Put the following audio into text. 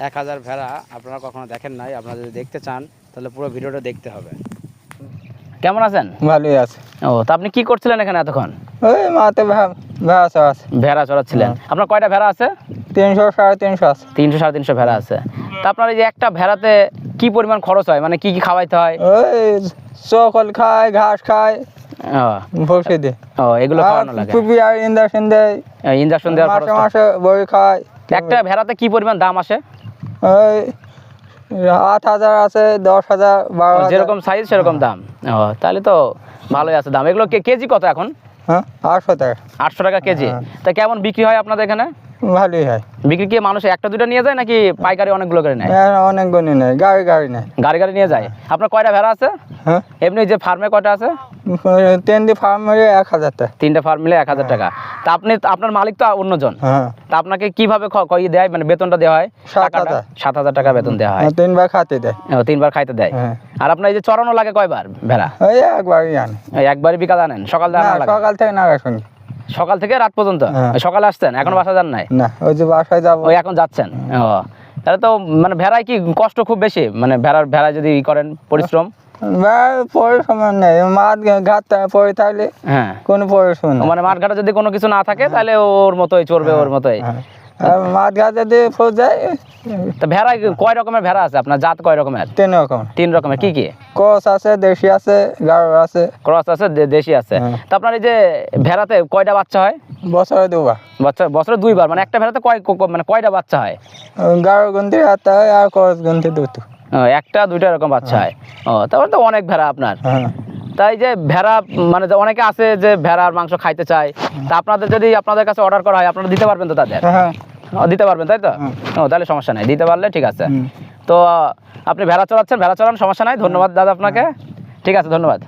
1000 ভেড়া আপনারা কখনো দেখেন নাই, আপনারা যদি দেখতে চান তাহলে পুরো ভিডিওটা দেখতে হবে। কেমন আছেন? ভালোই আছে। ও, তা আপনি কি করছিলেন এখানে এতক্ষণ? ওই মাঠে ভেড়া আছে। ভেড়া চড়াচ্ছিলেন। আপনার কয়টা ভেড়া আছে? 300 350 আছে। 300 350 ভেড়া আছে। তা আপনার এই যে একটা ভেড়াতে কি পরিমাণ খরচ হয়, মানে কি কি খাওয়াইতে হয়? ওই চকল খায়, ঘাস খায়, ভুসি দে। ও, এগুলো খাওয়ানো লাগে। টুপি আর ইঞ্জেকশন দেয়। ইনজেকশন দেওয়ার খরচ। মাসে মাসে বড়ি খায়। একটা ভেড়াতে কি পরিমাণ দাম আসে? ওই 8000 আছে, 10000, 12000, যেরকম সাইজ সেরকম দাম। ও, তাহলে তো ভালোই আছে দাম। এগুলো কেজি কত এখন? হ্যাঁ 800 টাকা। 800 টাকা কেজি। তা কেমন বিক্রি হয় আপনাদের এখানে? ভালোই হয়। বিক্রি কি মানুষ একটা দুটা নিয়ে যায় নাকি পাইকারি অনেকগুলো করে নেয়? অনেক গণি নেয়, গাড়ি নেয়। গাড়ি নিয়ে যায়। আপনার কয়টা ভেড়া আছে? হ্যাঁ এমনি যে ফার্মে কয়টা আছে? 3টি ফার্ম মিলে 1000 টাকা। 3টে ফার্ম মিলে 1000 টাকা। তা আপনার মালিক তো অন্যজন। হ্যাঁ। তা আপনাকে কিভাবে দেয়, মানে বেতনটা দেওয়া হয়? 7000 টাকা বেতন দেওয়া হয়। 3বার খাতে দেয়। 3বার খাইতে দেয়। হ্যাঁ। আর আপনার এই যে চড়ানো লাগে কয়বার ভেড়া? ওই একবারই আনে। একবারই বিকাল আনেন? সকাল থেকে আনা লাগে? সকাল থেকে নাগা শুনি। সকাল থেকে রাত পর্যন্ত? হ্যাঁ। সকালে আসছেন, এখন বাসা যান নাই? না, ওই যে বাসায় যাবো। ওই এখন যাচ্ছেন। ও, তাহলে তো মানে ভেড়ায় কি কষ্ট খুব বেশি, মানে ভেড়া যদি করেন পরিশ্রম? পরিশ্রম নেই, মাঠ ঘাট পরে থাকলে হ্যাঁ, কোনো পরিশ্রম নেই। মানে মাঠ ঘাটে যদি কোনো কিছু না থাকে তাহলে ওর মতোই চড়বে, ওর মতোই। মাঠ ঘাটে দিয়ে ফোর যায়। তা ভেড়া কয় রকমের ভেড়া আছে আপনার? জাত কয় রকমের? 3 রকম। 3 রকমের। কি কি? ক্রস আছে, দেশি আছে, গাঢ় আছে। ক্রস আছে, দেশি আছে। তা আপনার এই যে ভেড়াতে কয়টা বাচ্চা হয়? বছরে 2বার। বছরে 2বার, মানে একটা ভেড়াতে মানে কয়টা বাচ্চা হয়? গাঢ় গন্তি হাতে হয় আর ক্রস গন্তি দুটো। একটা দুইটা এরকম বাচ্চা হয়। ও, তারপরে তো অনেক ভেড়া আপনার। তাই যে ভেড়া, মানে অনেকে আছে যে ভেড়ার মাংস খাইতে চায়, তা আপনাদের কাছে অর্ডার করা হয়, আপনারা দিতে পারবেন তো তাদের? হ্যাঁ দিতে পারবেন, তাই তো? ও, তাহলে সমস্যা নাই, দিতে পারলে ঠিক আছে। তো আপনি ভেড়া চড়ান, সমস্যা নাই। ধন্যবাদ দাদা আপনাকে। ঠিক আছে, ধন্যবাদ।